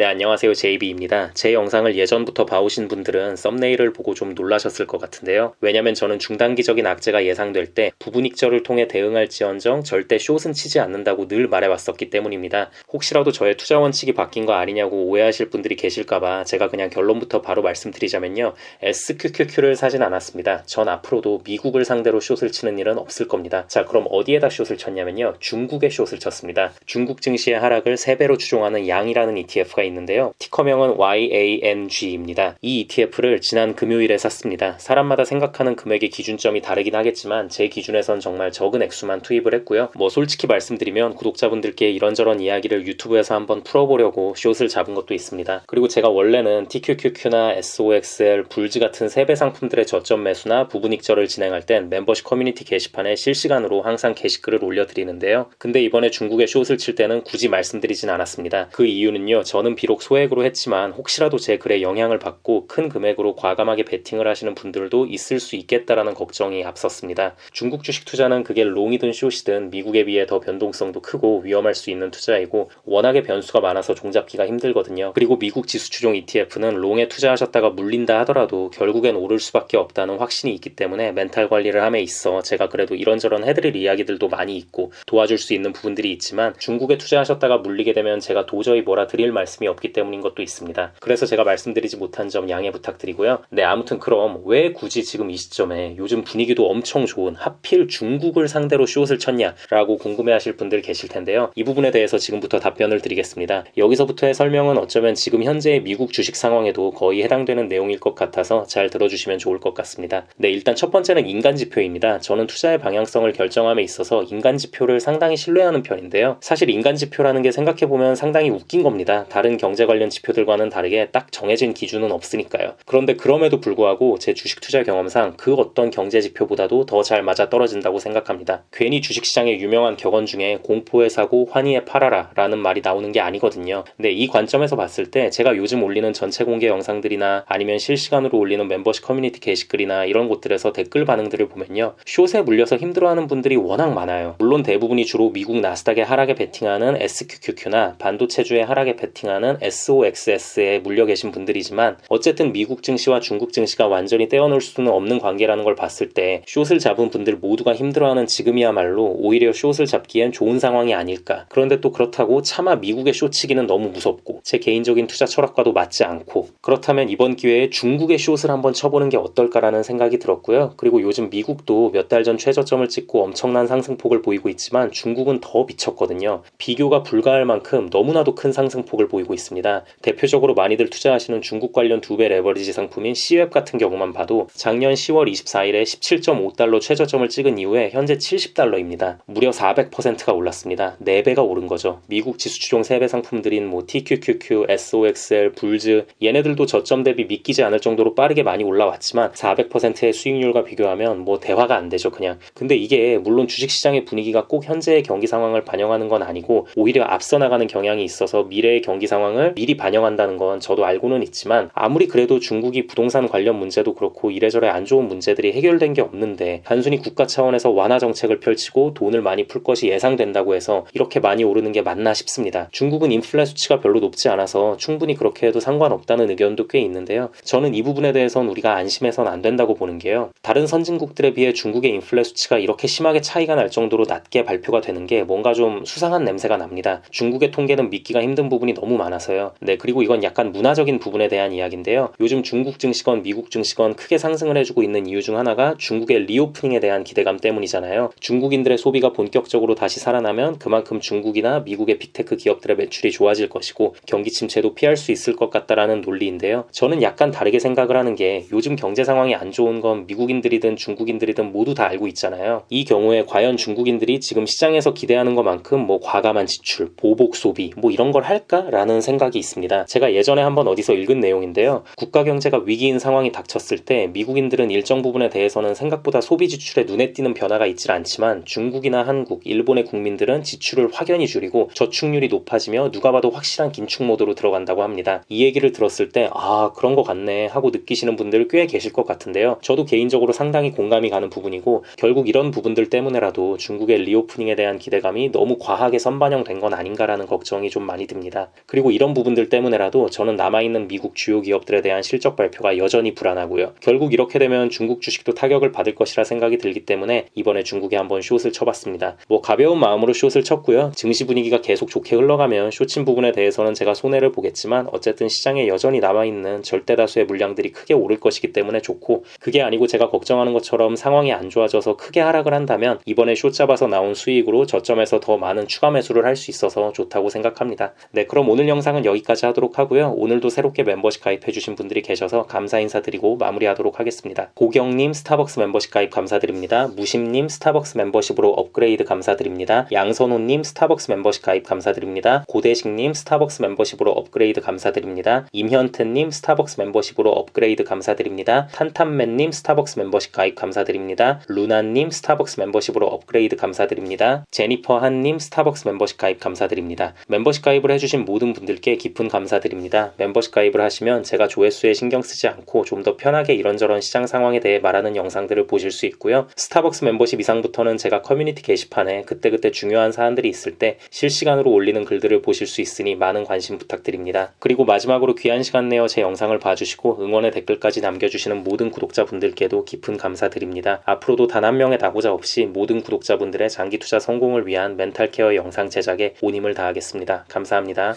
네, 안녕하세요. JB입니다. 제 영상을 예전부터 봐오신 분들은 썸네일을 보고 좀 놀라셨을 것 같은데요. 왜냐면 저는 중단기적인 악재가 예상될 때 부분익절을 통해 대응할지언정 절대 숏은 치지 않는다고 늘 말해왔었기 때문입니다. 혹시라도 저의 투자 원칙이 바뀐 거 아니냐고 오해하실 분들이 계실까봐 제가 그냥 결론부터 바로 말씀드리자면요. SQQQ를 사진 않았습니다. 전 앞으로도 미국을 상대로 숏을 치는 일은 없을 겁니다. 자, 그럼 어디에다 숏을 쳤냐면요. 중국에 숏을 쳤습니다. 중국 증시의 하락을 3배로 추종하는 양이라는 ETF가 있는데요. 티커명은 YANG입니다. 이 ETF를 지난 금요일에 샀습니다. 사람마다 생각하는 금액의 기준점이 다르긴 하겠지만 제 기준에선 정말 적은 액수만 투입을 했고요. 솔직히 말씀드리면 구독자분들께 이런저런 이야기를 유튜브에서 한번 풀어보려고 숏을 잡은 것도 있습니다. 그리고 제가 원래는 TQQQ나 SOXL, 불즈 같은 3배 상품들의 저점 매수나 부분익절을 진행할 땐 멤버십 커뮤니티 게시판에 실시간으로 항상 게시글을 올려드리는데요. 근데 이번에 중국에 숏을 칠 때는 굳이 말씀드리진 않았습니다. 그 이유는요. 저는 비록 소액으로 했지만 혹시라도 제 글에 영향을 받고 큰 금액으로 과감하게 베팅을 하시는 분들도 있을 수 있겠다라는 걱정이 앞섰습니다. 중국 주식 투자는 그게 롱이든 숏이든 미국에 비해 더 변동성도 크고 위험할 수 있는 투자이고 워낙에 변수가 많아서 종잡기가 힘들거든요. 그리고 미국 지수 추종 ETF는 롱에 투자하셨다가 물린다 하더라도 결국엔 오를 수밖에 없다는 확신이 있기 때문에 멘탈 관리를 함에 있어 제가 그래도 이런저런 해드릴 이야기들도 많이 있고 도와줄 수 있는 부분들이 있지만 중국에 투자하셨다가 물리게 되면 제가 도저히 뭐라 드릴 말씀이 없기 때문인 것도 있습니다. 그래서 제가 말씀드리지 못한 점 양해 부탁드리고요. 네, 아무튼 그럼 왜 굳이 지금 이 시점에 요즘 분위기도 엄청 좋은 하필 중국을 상대로 숏을 쳤냐라고 궁금해하실 분들 계실 텐데요. 이 부분에 대해서 지금부터 답변을 드리겠습니다. 여기서부터의 설명은 어쩌면 지금 현재의 미국 주식 상황에도 거의 해당되는 내용일 것 같아서 잘 들어주시면 좋을 것 같습니다. 네, 일단 첫 번째는 인간지표입니다. 저는 투자의 방향성을 결정함에 있어서 인간지표를 상당히 신뢰하는 편인데요. 사실 인간지표라는 게 생각해보면 상당히 웃긴 겁니다. 다른 경제 관련 지표들과는 다르게 딱 정해진 기준은 없으니까요. 그런데 그럼에도 불구하고 제 주식 투자 경험상 그 어떤 경제 지표보다도 더 잘 맞아떨어진다고 생각합니다. 괜히 주식시장의 유명한 격언 중에 공포에 사고 환희에 팔아라 라는 말이 나오는 게 아니거든요. 근데 이 관점에서 봤을 때 제가 요즘 올리는 전체 공개 영상들이나 아니면 실시간으로 올리는 멤버십 커뮤니티 게시글이나 이런 곳들에서 댓글 반응들을 보면요. 숏에 물려서 힘들어하는 분들이 워낙 많아요. 물론 대부분이 주로 미국 나스닥의 하락에 베팅하는 SQQQ나 반도체주의 하락에 베팅하는 SOXS에 물려 계신 분들이지만 어쨌든 미국 증시와 중국 증시가 완전히 떼어놓을 수는 없는 관계라는 걸 봤을 때 숏을 잡은 분들 모두가 힘들어하는 지금이야말로 오히려 숏을 잡기엔 좋은 상황이 아닐까. 그런데 또 그렇다고 차마 미국의 숏치기는 너무 무섭고 제 개인적인 투자 철학과도 맞지 않고 그렇다면 이번 기회에 중국의 숏을 한번 쳐보는 게 어떨까라는 생각이 들었고요. 그리고 요즘 미국도 몇 달 전 최저점을 찍고 엄청난 상승폭을 보이고 있지만 중국은 더 미쳤거든요. 비교가 불가할 만큼 너무나도 큰 상승폭을 보이고 있습니다. 대표적으로 많이들 투자하시는 중국 관련 2배 레버리지 상품인 C웹 같은 경우만 봐도 작년 10월 24일에 17.5달러 최저점을 찍은 이후에 현재 70달러입니다. 무려 400%가 올랐습니다. 4배가 오른 거죠. 미국 지수 추종 3배 상품들인 TQQQ, SOXL, 불즈 얘네들도 저점 대비 믿기지 않을 정도로 빠르게 많이 올라왔지만 400%의 수익률과 비교하면 대화가 안 되죠 그냥. 근데 이게 물론 주식시장의 분위기가 꼭 현재의 경기 상황을 반영하는 건 아니고 오히려 앞서 나가는 경향이 있어서 미래의 경기 상황을 미리 반영한다는 건 저도 알고는 있지만 아무리 그래도 중국이 부동산 관련 문제도 그렇고 이래저래 안 좋은 문제들이 해결된 게 없는데 단순히 국가 차원에서 완화 정책을 펼치고 돈을 많이 풀 것이 예상된다고 해서 이렇게 많이 오르는 게 맞나 싶습니다. 중국은 인플레 수치가 별로 높지 않아서 충분히 그렇게 해도 상관없다는 의견도 꽤 있는데요. 저는 이 부분에 대해서는 우리가 안심해서는 안 된다고 보는 게요. 다른 선진국들에 비해 중국의 인플레 수치가 이렇게 심하게 차이가 날 정도로 낮게 발표가 되는 게 뭔가 좀 수상한 냄새가 납니다. 중국의 통계는 믿기가 힘든 부분이 너무 많아서요. 네, 그리고 이건 약간 문화적인 부분에 대한 이야기인데요. 요즘 중국 증시건 미국 증시건 크게 상승을 해주고 있는 이유 중 하나가 중국의 리오프닝에 대한 기대감 때문이잖아요. 중국인들의 소비가 본격적으로 다시 살아나면 그만큼 중국이나 미국의 빅테크 기업들의 매출이 좋아질 것이고 경기 침체도 피할 수 있을 것 같다라는 논리인데요. 저는 약간 다르게 생각을 하는 게 요즘 경제 상황이 안 좋은 건 미국인들이든 중국인들이든 모두 다 알고 있잖아요. 이 경우에 과연 중국인들이 지금 시장에서 기대하는 것만큼 과감한 지출, 보복 소비 이런 걸 할까라는 생각이 있습니다. 제가 예전에 한번 어디서 읽은 내용인데요. 국가 경제가 위기인 상황이 닥쳤을 때 미국인들은 일정 부분에 대해서는 생각보다 소비 지출에 눈에 띄는 변화가 있질 않지만 중국이나 한국, 일본의 국민들은 지출을 확연히 줄이고 저축률이 높아지며 누가 봐도 확실한 긴축 단축 모드로 들어간다고 합니다. 이 얘기를 들었을 때 그런 거 같네 하고 느끼시는 분들 꽤 계실 것 같은데요. 저도 개인적으로 상당히 공감이 가는 부분이고 결국 이런 부분들 때문에라도 중국의 리오프닝에 대한 기대감이 너무 과하게 선반영된 건 아닌가라는 걱정이 좀 많이 듭니다. 그리고 이런 부분들 때문에라도 저는 남아있는 미국 주요 기업들에 대한 실적 발표가 여전히 불안하고요. 결국 이렇게 되면 중국 주식도 타격을 받을 것이라 생각이 들기 때문에 이번에 중국에 한번 숏을 쳐봤습니다. 가벼운 마음으로 숏을 쳤고요. 증시 분위기가 계속 좋게 흘러가면 숏친 부분에 대해서는 제가 손해를 보겠지만 어쨌든 시장에 여전히 남아있는 절대 다수의 물량들이 크게 오를 것이기 때문에 좋고, 그게 아니고 제가 걱정하는 것처럼 상황이 안 좋아져서 크게 하락을 한다면 이번에 숏 잡아서 나온 수익으로 저점에서 더 많은 추가 매수를 할 수 있어서 좋다고 생각합니다. 네, 그럼 오늘 영상은 여기까지 하도록 하고요. 오늘도 새롭게 멤버십 가입해주신 분들이 계셔서 감사 인사드리고 마무리하도록 하겠습니다. 고경님 스타벅스 멤버십 가입 감사드립니다. 무심님 스타벅스 멤버십으로 업그레이드 감사드립니다. 양선호님 스타벅스 멤버십 가입 감사드립니다. 고대식님 스타벅스 멤버십으로 업그레이드 감사드립니다. 임현태님 스타벅스 멤버십으로 업그레이드 감사드립니다. 탄탄맨님 스타벅스 멤버십 가입 감사드립니다. 루나님 스타벅스 멤버십으로 업그레이드 감사드립니다. 제니퍼 한님 스타벅스 멤버십 가입 감사드립니다. 멤버십 가입을 해주신 모든 분들께 깊은 감사드립니다. 멤버십 가입을 하시면 제가 조회수에 신경 쓰지 않고 좀 더 편하게 이런저런 시장 상황에 대해 말하는 영상들을 보실 수 있고요. 스타벅스 멤버십 이상부터는 제가 커뮤니티 게시판에 그때그때 중요한 사안들이 있을 때 실시간으로 올리는 글들을 보실 수 있으니 많은 관심 부탁드립니다. 그리고 마지막으로 귀한 시간 내어 제 영상을 봐주시고 응원의 댓글까지 남겨주시는 모든 구독자분들께도 깊은 감사드립니다. 앞으로도 단 한 명의 낙오자 없이 모든 구독자분들의 장기 투자 성공을 위한 멘탈 케어 영상 제작에 온 힘을 다하겠습니다. 감사합니다.